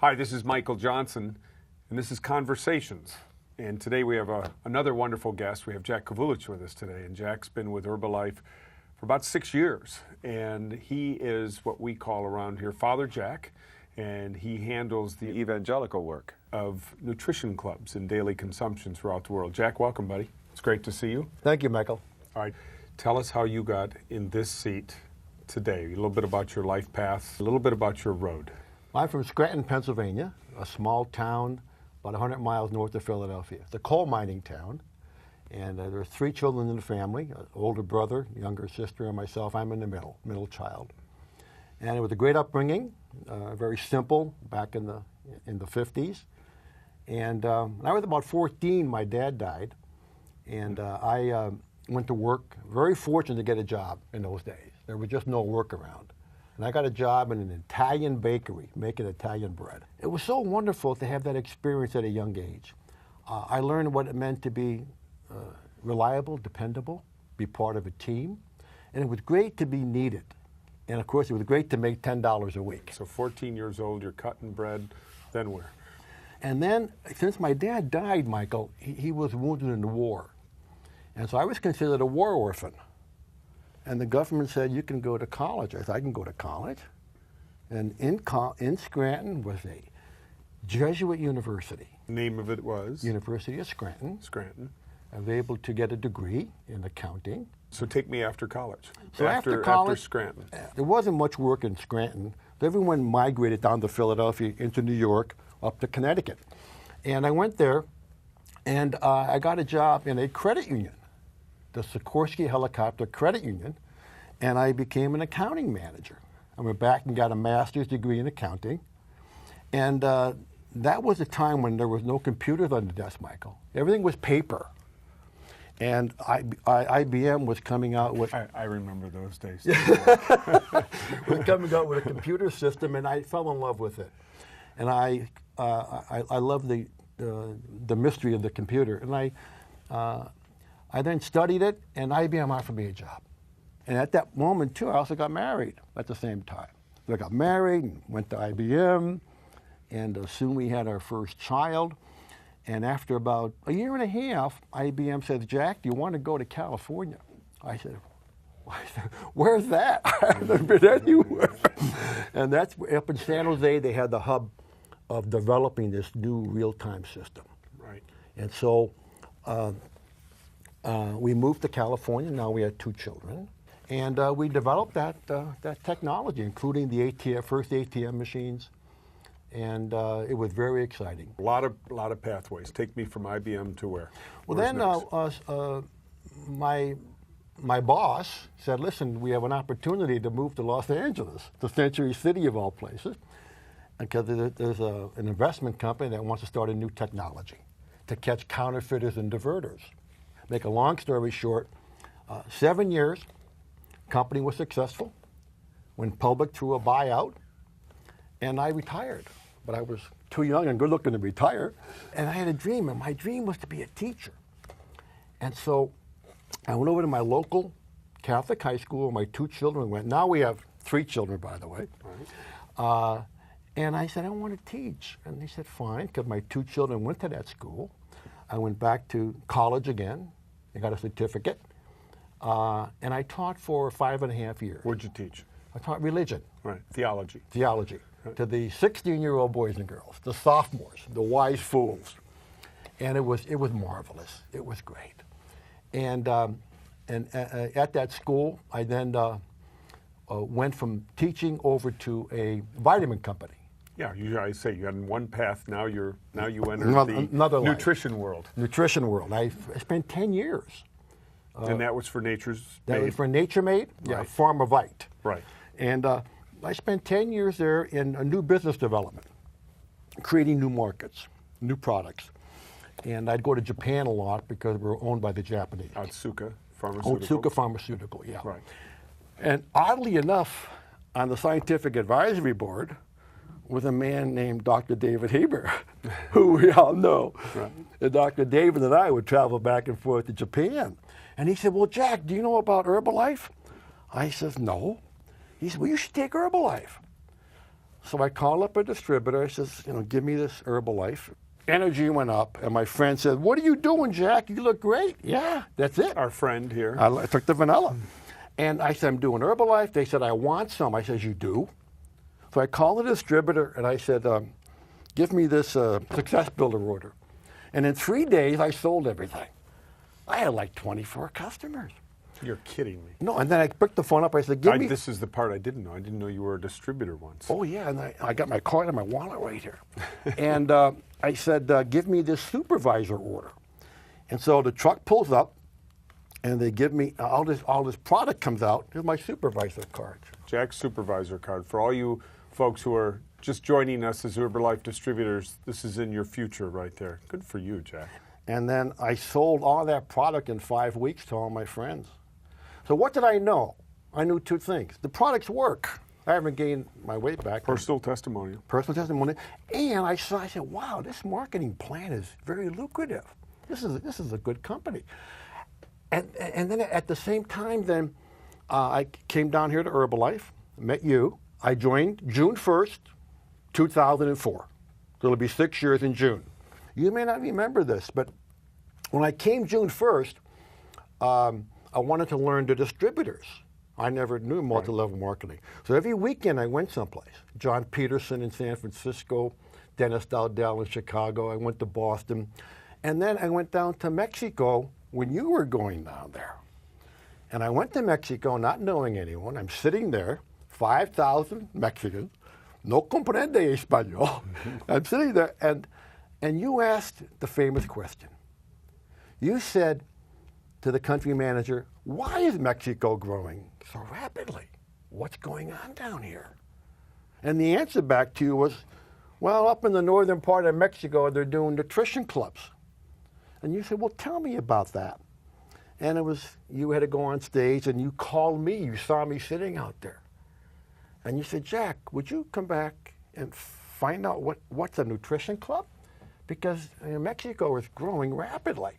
Hi, this is Michael Johnson, and this is Conversations. And today we have another wonderful guest. We have Jack Kavulich with us today, and Jack's been with Herbalife for about 6 years. And he is what we call around here Father Jack, and he handles the evangelical work of nutrition clubs and daily consumption throughout the world. Jack, welcome, buddy. It's great to see you. Thank you, Michael. All right, tell us how you got in this seat today. A little bit about your life path, a little bit about your road. I'm from Scranton, Pennsylvania, a small town about 100 miles north of Philadelphia. It's a coal mining town, and there are 3 children in the family, an older brother, younger sister, and myself. I'm in the middle child. And it was a great upbringing, very simple back in the 50s. And when I was about 14, my dad died, and I went to work, very fortunate to get a job in those days. There was just no work around. And I got a job in an Italian bakery making Italian bread. It was so wonderful to have that experience at a young age. I learned what it meant to be reliable, dependable, be part of a team. And it was great to be needed. And of course, it was great to make $10 a week. So 14 years old, you're cutting bread, then where? And then, since my dad died, Michael, he was wounded in the war. And so I was considered a war orphan. And the government said, you can go to college. I said, I can go to college. And in Scranton was a Jesuit university. The name of it was? University of Scranton. Scranton. I was able to get a degree in accounting. So take me after college. So after college, after Scranton. There wasn't much work in Scranton. Everyone migrated down to Philadelphia, into New York, up to Connecticut. And I went there, and I got a job in a credit union, the Sikorsky Helicopter Credit Union, and I became an accounting manager. I went back and got a master's degree in accounting. And that was a time when there was no computers on the desk, Michael. Everything was paper. And IBM was coming out with... I remember those days. was coming out with a computer system, and I fell in love with it. And I love the mystery of the computer. And I then studied it, and IBM offered me a job. And at that moment, too, I also got married at the same time. So I got married and went to IBM, and soon we had our first child. And after about a year and a half, IBM said, Jack, do you want to go to California? I said, where's that? I haven't been anywhere. And that's up in San Jose, they had the hub of developing this new real-time system. Right. And so we moved to California. Now we had 2 children. And we developed that technology, including the first ATM machines. And it was very exciting. A lot of pathways. Take me from IBM to where? Well, then my boss said, listen, we have an opportunity to move to Los Angeles, the Century City of all places, because there's an investment company that wants to start a new technology to catch counterfeiters and diverters. Make a long story short, 7 years, company was successful, went public through a buyout, and I retired. But I was too young and good looking to retire. And I had a dream, and my dream was to be a teacher. And so I went over to my local Catholic high school where my 2 children went. Now we have 3 children, by the way. Right. And I said, I want to teach. And they said, fine, because my 2 children went to that school. I went back to college again. I got a certificate. And I taught for 5.5 years. What'd you teach? I taught religion. Right, theology. Theology. Right. To the 16-year-old boys and girls, the sophomores, the wise fools. And it was marvelous. It was great. And at that school, I then went from teaching over to a vitamin company. Yeah, I say you had one path. Now you enter another the nutrition world. Nutrition world. I spent 10 years. And that was for Nature's Made? That was for Nature Made? Yeah, right. Pharmavite. Right. And I spent 10 years there in a new business development, creating new markets, new products. And I'd go to Japan a lot because we were owned by the Japanese. Otsuka Pharmaceutical. Otsuka Pharmaceutical, yeah. Right. And oddly enough, on the scientific advisory board was a man named Dr. David Haber, who we all know. Right. And Dr. David and I would travel back and forth to Japan. And he said, well, Jack, do you know about Herbalife? I said, no. He said, well, you should take Herbalife. So I called up a distributor. I says, give me this Herbalife. Energy went up, and my friend said, "What are you doing, Jack? You look great." Yeah, that's it. Our friend here. I took the vanilla. And I said, "I'm doing Herbalife." They said, "I want some." I said, "You do?" So I called the distributor, and I said, "Give me this Success Builder order." And in 3 days, I sold everything. I had like 24 customers. You're kidding me. No, and then I picked the phone up. I said, "Give me." This is the part I didn't know. I didn't know you were a distributor once. Oh, yeah, and I got my card and my wallet right here. And I said, "Give me this supervisor order." And so the truck pulls up, and they give me all this product comes out. Here's my supervisor card. Jack's supervisor card. For all you folks who are just joining us as Herbalife distributors, this is in your future right there. Good for you, Jack. And then I sold all that product in 5 weeks to all my friends. So what did I know? I knew 2 things. The products work. I haven't gained my weight back. Personal testimonial. Personal testimony. And I said, wow, this marketing plan is very lucrative. This is a good company. And then at the same time, then I came down here to Herbalife, met you. I joined June 1st, 2004. So it'll be 6 years in June. You may not remember this, but when I came June 1st, I wanted to learn the distributors. I never knew multi-level marketing. So every weekend I went someplace. John Peterson in San Francisco, Dennis Dowdell in Chicago. I went to Boston. And then I went down to Mexico when you were going down there. And I went to Mexico not knowing anyone. I'm sitting there, 5,000 Mexicans, no comprende español. I'm sitting there, and you asked the famous question. You said to the country manager, "Why is Mexico growing so rapidly? What's going on down here?" And the answer back to you was, "Well, up in the northern part of Mexico, they're doing nutrition clubs." And you said, "Well, tell me about that." And it was, you had to go on stage, and you called me. You saw me sitting out there. And you said, "Jack, would you come back and find out what's a nutrition club? Because Mexico is growing rapidly."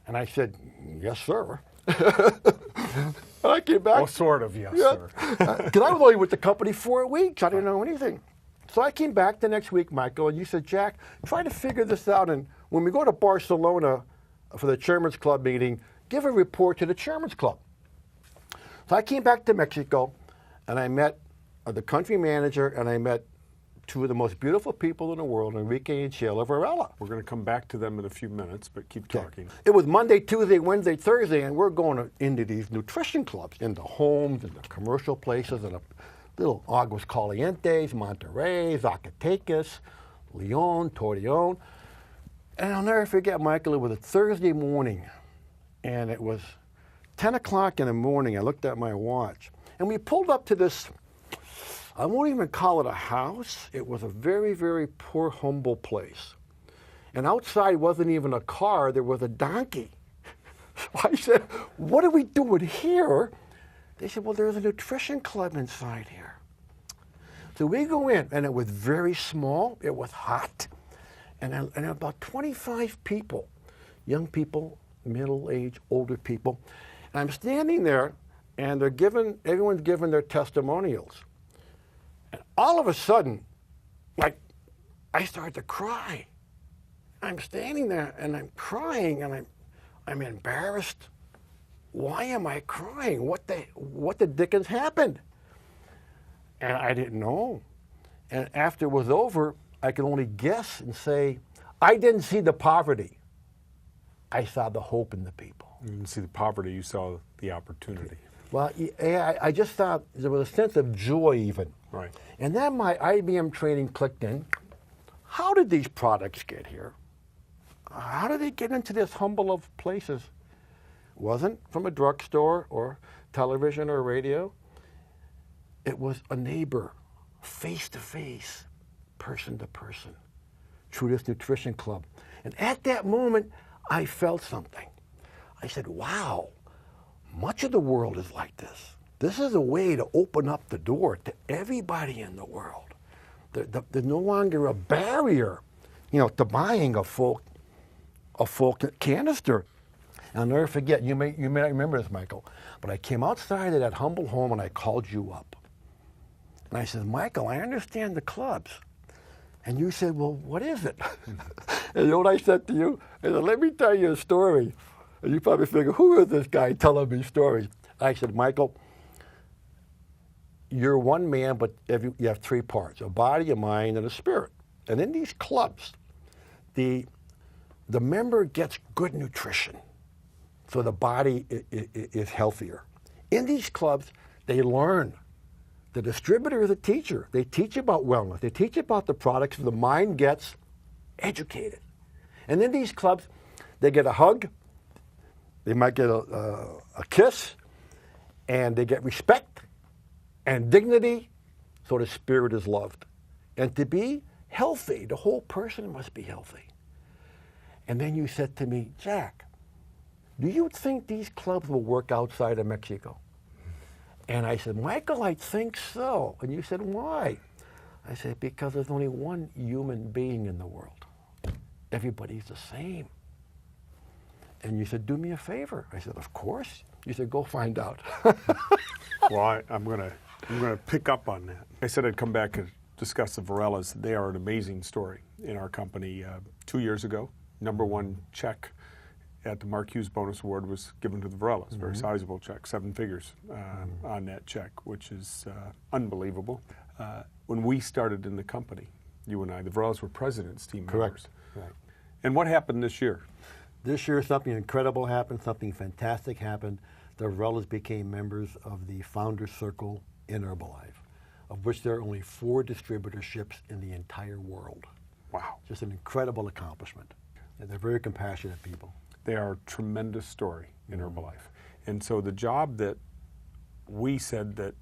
And I said, "Yes, sir." And I came back. Well, sort of, yes, sir. Because I was only with the company 4 weeks. I didn't know anything. So I came back the next week, Michael, and you said, "Jack, try to figure this out. And when we go to Barcelona for the Chairman's Club meeting, give a report to the Chairman's Club." So I came back to Mexico, and I met the country manager, and I met 2 of the most beautiful people in the world, Enrique and Sheila Varela. We're going to come back to them in a few minutes, but keep talking. It was Monday, Tuesday, Wednesday, Thursday, and we're going into these nutrition clubs, into homes, into commercial places, and little Aguas Calientes, Monterrey, Zacatecas, Leon, Torreon. And I'll never forget, Michael, it was a Thursday morning, and it was 10 o'clock in the morning. I looked at my watch, and we pulled up to this, I won't even call it a house. It was a very, very poor, humble place. And outside wasn't even a car, there was a donkey. So I said, "What are we doing here?" They said, "Well, there's a nutrition club inside here." So we go in, and it was very small, it was hot, and about 25 people, young people, middle-aged, older people. And I'm standing there, and everyone's giving their testimonials. And all of a sudden, like, I started to cry. I'm standing there, and I'm crying, and I'm embarrassed. Why am I crying? What the dickens happened? And I didn't know. And after it was over, I could only guess and say, I didn't see the poverty. I saw the hope in the people. You didn't see the poverty, you saw the opportunity. Well, I just thought there was a sense of joy even. Right. And then my IBM training clicked in. How did these products get here? How did they get into this humble of places? It wasn't from a drugstore or television or radio. It was a neighbor, face to face, person to person, through this nutrition club. And at that moment, I felt something. I said, wow, much of the world is like this. This is a way to open up the door to everybody in the world. There's no longer a barrier, to buying a full canister. I'll never forget, you may not remember this, Michael, but I came outside of that humble home and I called you up. And I said, Michael, I understand the clubs. And you said, well, what is it? And you know what I said to you? I said, let me tell you a story. And you probably figure, who is this guy telling me stories? I said, Michael, you're one man, but you have three parts, a body, a mind, and a spirit. And in these clubs, the member gets good nutrition, so the body is healthier. In these clubs, they learn. The distributor is a teacher. They teach about wellness. They teach about the products, so the mind gets educated. And in these clubs, they get a hug, they might get a kiss, and they get respect and dignity, so the spirit is loved. And to be healthy, the whole person must be healthy. And then you said to me, Jack, do you think these clubs will work outside of Mexico? And I said, Michael, I think so. And you said, why? I said, because there's only one human being in the world. Everybody's the same. And you said, do me a favor. I said, of course. You said, go find out. Well, I'm gonna pick up on that. I said I'd come back and discuss the Varellas. They are an amazing story in our company. 2 years ago, #1 check at the Mark Hughes Bonus Award was given to the Varellas. Very sizable check, 7 figures on that check, which is unbelievable. When we started in the company, you and I, the Varellas were president's team members. Correct. Right. And what happened this year? This year, something incredible happened, something fantastic happened. The Varellas became members of the Founders Circle in Herbalife, of which there are only 4 distributorships in the entire world. Wow. Just an incredible accomplishment. And they're very compassionate people. They are a tremendous story in Herbalife. And so the job that we said that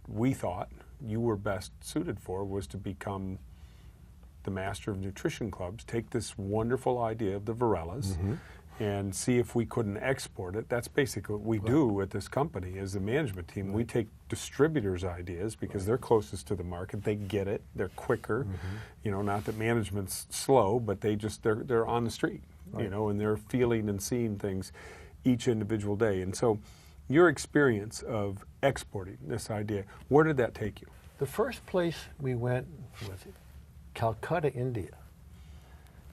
we thought you were best suited for was to become the master of nutrition clubs, take this wonderful idea of the Varellas and see if we couldn't export it. That's basically what we do at this company as a management team. We take distributors' ideas because they're closest to the market. They get it. They're quicker. You know, not that management's slow, but they're on the street, you know, and they're feeling and seeing things each individual day. And so your experience of exporting this idea, where did that take you? The first place we went was Calcutta, India.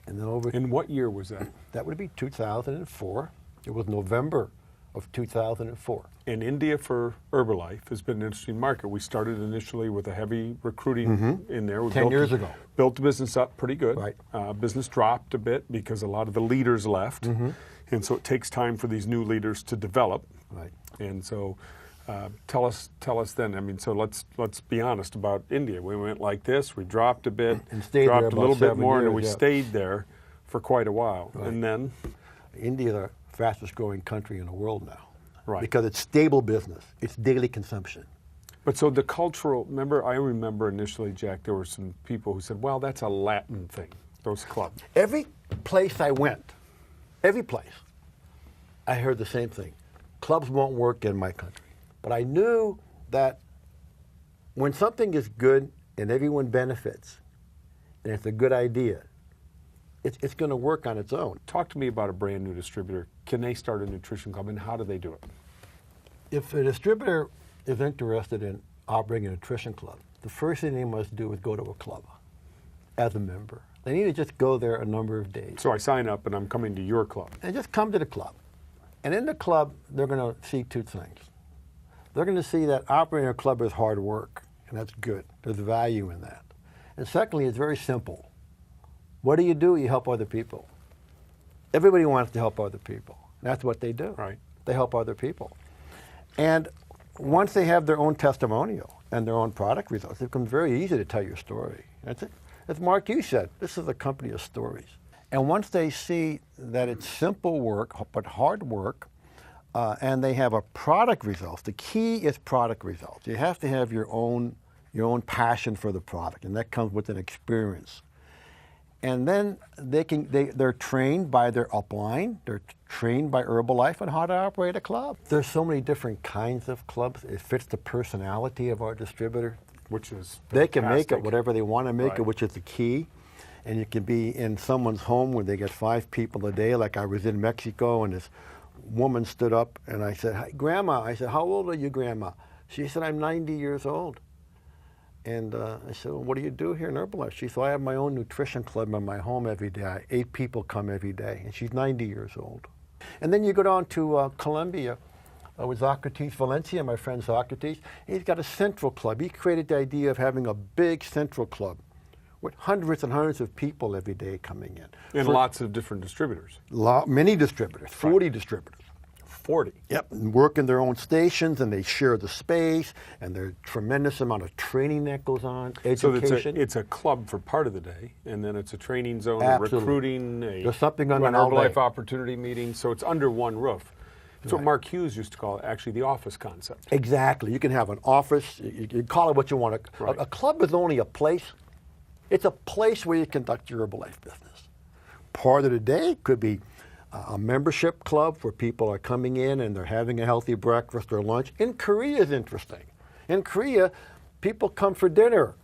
And then over. In what year was that? That would be 2004. It was November of 2004. And India for Herbalife has been an interesting market. We started initially with a heavy recruiting in there. We 10 years ago. Built the business up pretty good. Right. Business dropped a bit because a lot of the leaders left. And so it takes time for these new leaders to develop. Right. And so tell us then. I mean, so let's be honest about India. We went like this. We dropped a bit, And stayed dropped there a little about bit 7 more, and years, we yeah. stayed there for quite a while. Right. And then, India is the fastest growing country in the world now. Right. Because it's stable business. It's daily consumption. but so the cultural. I remember initially, Jack, there were some people who said, "Well, that's a Latin thing. Those clubs." Every place I went, every place, I heard the same thing. Clubs won't work in my country. But I knew that when something is good and everyone benefits, and it's a good idea, it's going to work on its own. Talk to me about a brand new distributor. Can they start a nutrition club, and how do they do it? If a distributor is interested in operating a nutrition club, the first thing they must do is go to a club as a member. They need to just go there a number of days. So I sign up, and I'm coming to your club. And just come to the club. And in the club, they're going to see 2 things. They're going to see that operating a club is hard work, and that's good. There's value in that. And secondly, it's very simple. What do? You help other people. Everybody wants to help other people. That's what they do. Right. They help other people. And once they have their own testimonial and their own product results, it becomes very easy to tell your story. That's it. As Mark, you said, this is a company of stories. And once they see that it's simple work, but hard work, and they have a product results, the key is product results. You have to have your own passion for the product, and that comes with an experience. And then they're trained by their upline, they're trained by Herbalife on how to operate a club. There's so many different kinds of clubs. It fits the personality of our distributor. Which is They can make it fantastic. whatever they want to make Right. it, which is the key. And you can be in someone's home where they get 5 people a day, like I was in Mexico, and this woman stood up, and I said, "Hi, Grandma." I said, "How old are you, Grandma?" She said, "I'm 90 years old." And I said, well, what do you do here in Herbalife? She said, I have my own nutrition club in my home every day. 8 people come every day. And she's 90 years old. And then you go down to Colombia with Socrates Valencia, my friend Socrates. He's got a central club. He created the idea of having a big central club with hundreds and hundreds of people every day coming in. And lots of different distributors. Many distributors, 40 distributors. 40. Yep, and work in their own stations, and they share the space, and there's a tremendous amount of training that goes on, education. So it's a club for part of the day, and then it's a training zone, Absolutely. a recruiting, There's something on an all Herbalife day. opportunity meeting, so it's under one roof. It's what Right. Mark Hughes used to call actually the office concept. Exactly. You can have an office. You call it what you want. Right. A club is only a place. It's a place where you conduct your Herbalife business. Part of the day could be a membership club where people are coming in and they're having a healthy breakfast or lunch. In Korea is interesting. In Korea, people come for dinner.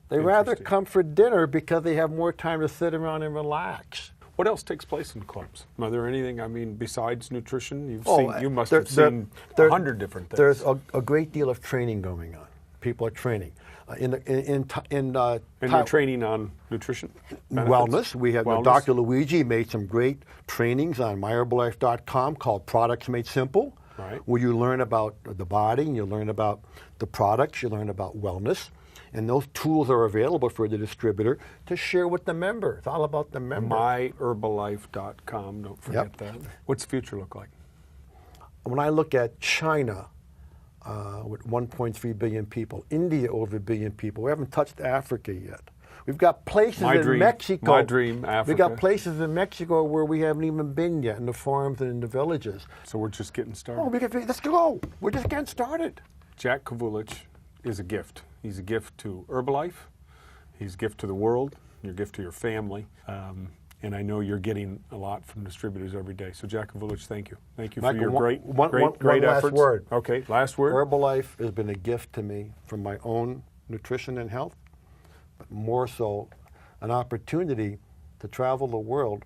They rather Interesting. come for dinner because they have more time to sit around and relax. What else takes place in clubs? Are there anything, besides nutrition? You must there- have seen there- 100 different things. There's a great deal of training going on. People are training. And you're training on nutrition? benefits? Wellness. We have Wellness. Dr. Luigi made some great trainings on myherbalife.com called Products Made Simple, Right. where you learn about the body and you learn about the products, you learn about wellness. And those tools are available for the distributor to share with the member. It's all about the member. myherbalife.com, don't forget Yep. that. What's the future look like? When I look at China, with 1.3 billion people, India over 1 billion people, we haven't touched Africa yet. We've got places in Mexico. My dream, Africa. We've got places in Mexico where we haven't even been yet, in the farms and in the villages. So we're just getting started. Oh, let's go. We're just getting started. Jack Kavulich is a gift. He's a gift to Herbalife. He's a gift to the world. You're a gift to your family. And I know you're getting a lot from distributors every day. So Jack Kavulich, thank you. Thank you for Michael, your great one last efforts. word. Okay, last word. Herbalife has been a gift to me for my own nutrition and health, but more so an opportunity to travel the world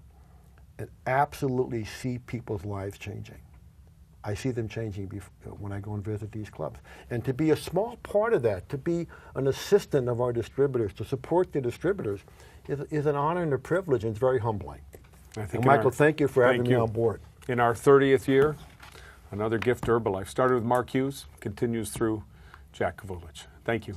and absolutely see people's lives changing. I see them changing when I go and visit these clubs. And to be a small part of that, to be an assistant of our distributors, to support the distributors, is an honor and a privilege, and it's very humbling. And Michael, thank you for having me on board. In our 30th year, another gift to Herbalife. Started with Mark Hughes, continues through Jack Kavulich. Thank you.